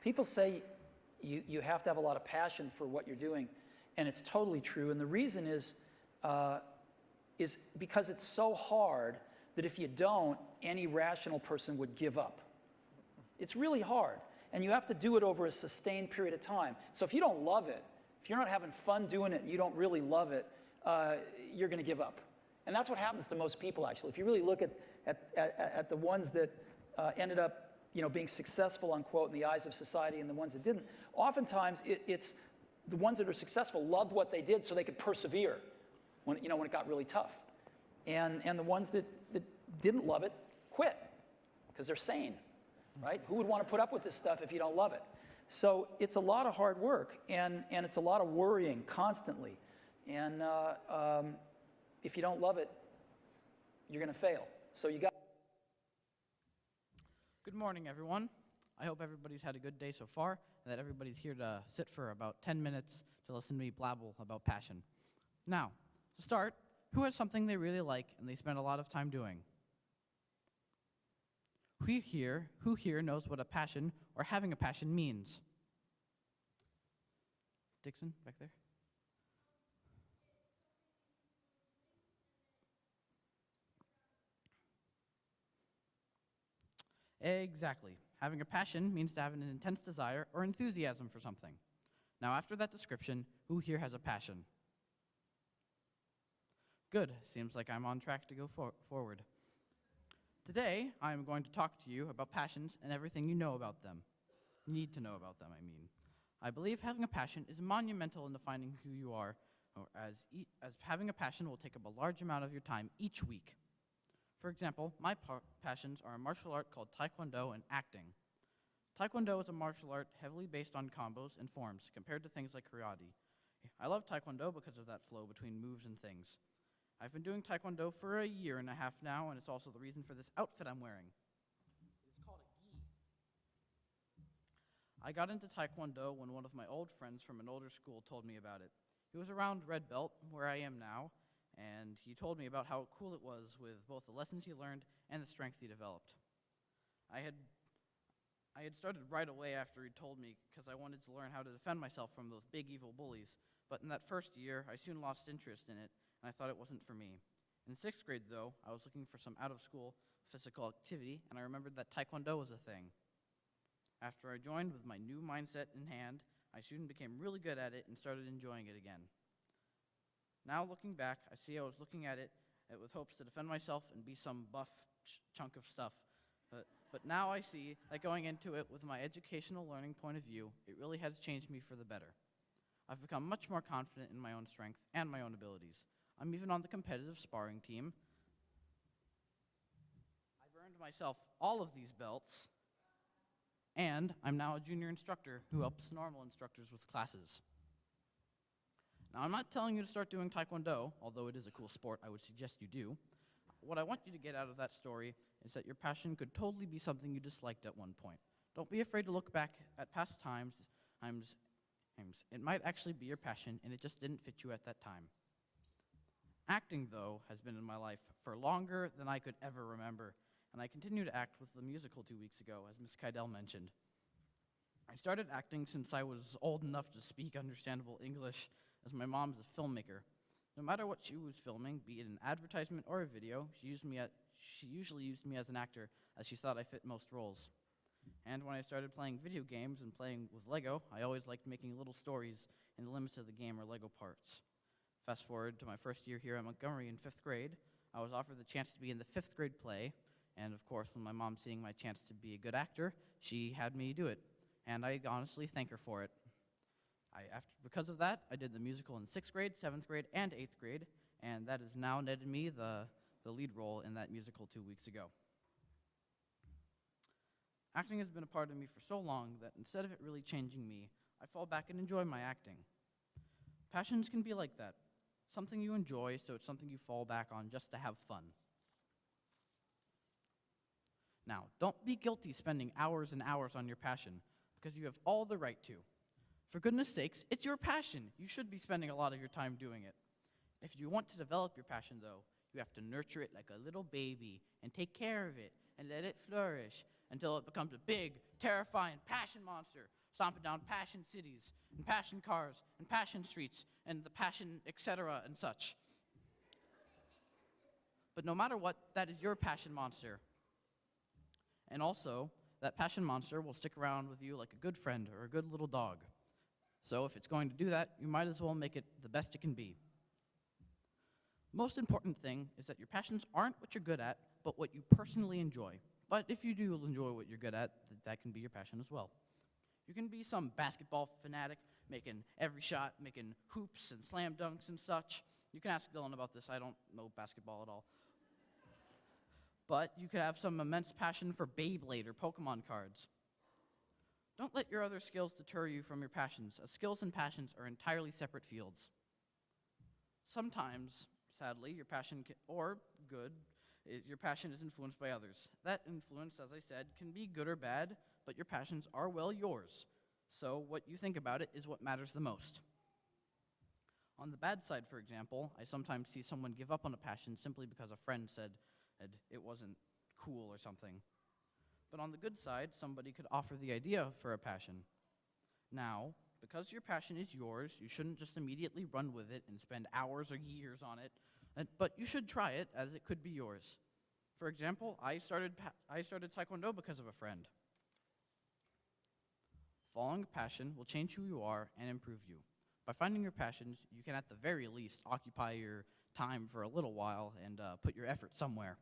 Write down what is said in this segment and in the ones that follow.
People say you have to have a lot of passion for what you're doing, and it's totally true. And the reason is because it's so hard that if you don't, any rational person would give up. It's really hard, and you have to do it over a sustained period of time. So if you don't love it, if you're not having fun doing it and you don't really love it, you're going to give up. And that's what happens to most people, actually. If you really look at the ones that ended up being successful, unquote, in the eyes of society and the ones that didn't, oftentimes it's the ones that are successful loved what they did so they could persevere when it got really tough. And the ones that didn't love it quit because they're sane, right? Who would want to put up with this stuff if you don't love it? So it's a lot of hard work, and it's a lot of worrying constantly. And if you don't love it, you're going to fail. So you got. Good morning, everyone. I hope everybody's had a good day so far, and that everybody's here to sit for about 10 minutes to listen to me blabble about passion. Now, to start, who has something they really like and they spend a lot of time doing? Who here knows what a passion or having a passion means? Dixon, back there. Exactly. Having a passion means to have an intense desire or enthusiasm for something. Now, after that description, who here has a passion? Good. Seems like I'm on track to go forward. Today, I am going to talk to you about passions and everything you know about them. Need to know about them, I mean. I believe having a passion is monumental in defining who you are, as having a passion will take up a large amount of your time each week. For example, my passions are a martial art called Taekwondo and acting. Taekwondo is a martial art heavily based on combos and forms compared to things like karate. I love Taekwondo because of that flow between moves and things. I've been doing Taekwondo for a year and a half now, and it's also the reason for this outfit I'm wearing. It's called a gi. I got into Taekwondo when one of my old friends from an older school told me about it. He was around red belt, where I am now, and he told me about how cool it was with both the lessons he learned and the strength he developed. I had started right away after he told me because I wanted to learn how to defend myself from those big evil bullies, but in that first year, I soon lost interest in it, and I thought it wasn't for me. In 6th grade, though, I was looking for some out-of-school physical activity, and I remembered that Taekwondo was a thing. After I joined with my new mindset in hand, I soon became really good at it and started enjoying it again. Now, looking back, I see I was looking at it with hopes to defend myself and be some buff chunk of stuff. But now I see that going into it with my educational learning point of view, it really has changed me for the better. I've become much more confident in my own strength and my own abilities. I'm even on the competitive sparring team. I've earned myself all of these belts, and I'm now a junior instructor who helps normal instructors with classes. Now, I'm not telling you to start doing Taekwondo, although it is a cool sport. I would suggest you do. What I want you to get out of that story is that your passion could totally be something you disliked at one point. Don't be afraid to look back at past times. It might actually be your passion, and it just didn't fit you at that time. Acting, though, has been in my life for longer than I could ever remember, and I continue to act with the musical 2 weeks ago, as Ms. Keidel mentioned. I started acting since I was old enough to speak understandable English, as my mom's a filmmaker. No matter what she was filming, be it an advertisement or a video, she usually used me as an actor, as she thought I fit most roles. And when I started playing video games and playing with Lego, I always liked making little stories in the limits of the game or Lego parts. Fast forward to my first year here at Montgomery in 5th grade, I was offered the chance to be in the 5th grade play, and of course, when my mom seeing my chance to be a good actor, she had me do it, and I honestly thank her for it. Because of that, I did the musical in 6th grade, 7th grade, and 8th grade, and that has now netted me the lead role in that musical 2 weeks ago. Acting has been a part of me for so long that instead of it really changing me, I fall back and enjoy my acting. Passions can be like that. Something you enjoy, so it's something you fall back on just to have fun. Now, don't be guilty spending hours and hours on your passion, because you have all the right to. For goodness sakes, it's your passion. You should be spending a lot of your time doing it. If you want to develop your passion, though, you have to nurture it like a little baby and take care of it and let it flourish until it becomes a big, terrifying passion monster, stomping down passion cities, and passion cars, and passion streets, and the passion, etc., and such. But no matter what, that is your passion monster. And also, that passion monster will stick around with you like a good friend or a good little dog. So if it's going to do that, you might as well make it the best it can be. Most important thing is that your passions aren't what you're good at, but what you personally enjoy. But if you do enjoy what you're good at, that can be your passion as well. You can be some basketball fanatic, making every shot, making hoops and slam dunks and such. You can ask Dylan about this. I don't know basketball at all. But you could have some immense passion for Beyblade or Pokemon cards. Don't let your other skills deter you from your passions, as skills and passions are entirely separate fields. Sometimes, sadly, your passion, or good, your passion is influenced by others. That influence, as I said, can be good or bad, but your passions are well yours. So what you think about it is what matters the most. On the bad side, for example, I sometimes see someone give up on a passion simply because a friend said it wasn't cool or something. But on the good side, somebody could offer the idea for a passion. Now, because your passion is yours, you shouldn't just immediately run with it and spend hours or years on it, but you should try it, as it could be yours. For example, I started Taekwondo because of a friend. Following a passion will change who you are and improve you. By finding your passions, you can at the very least occupy your time for a little while and put your effort somewhere.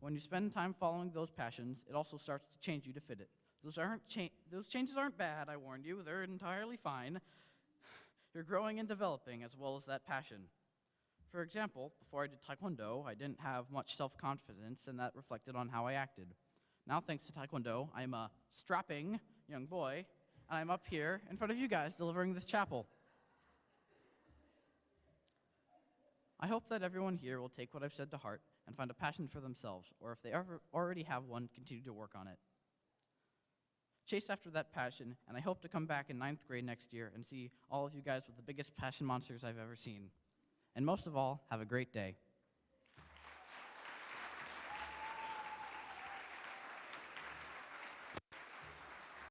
When you spend time following those passions, it also starts to change you to fit it. Those changes aren't bad, I warned you. They're entirely fine. You're growing and developing as well as that passion. For example, before I did Taekwondo, I didn't have much self-confidence, and that reflected on how I acted. Now, thanks to Taekwondo, I'm a strapping young boy, and I'm up here in front of you guys delivering this chapel. I hope that everyone here will take what I've said to heart and find a passion for themselves, or if they already have one, continue to work on it. Chase after that passion, and I hope to come back in 9th grade next year and see all of you guys with the biggest passion monsters I've ever seen. And most of all, have a great day.